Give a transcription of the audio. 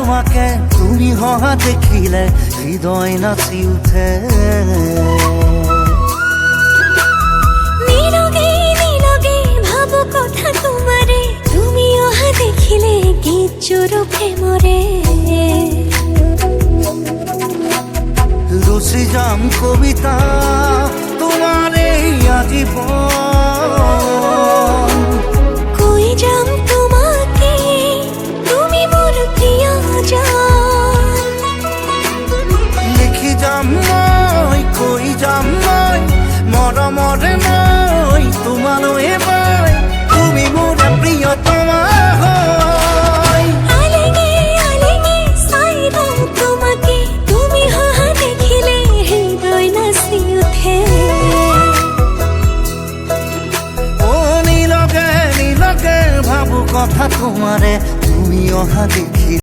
তোমাকে তুমি হহা দেখিলে হৃদয় নাচি উঠে। নীরবে নীরবে ভাবো কথা তোমারে, তুমি অহা দেখিলে গীত জোড়ো প্রেমরে। রচি যাম কবিতা তোমারে আজীবন। কই যাম তোমাকে তুমি মোর প্রিয়জন। লিখি যাম মই কৈ যাম মই মৰমৰে মই তোমালৈ মই, তুমি মোৰ প্ৰিয়তমা হয়। আলেঙে আলেঙে চাইব তোমাকে, তুমি হহা দেখিলে হৃদয় নাচি উঠে। ও নীলকে নীলকে ভাবো কথা তোমারে তুমি অহা দেখি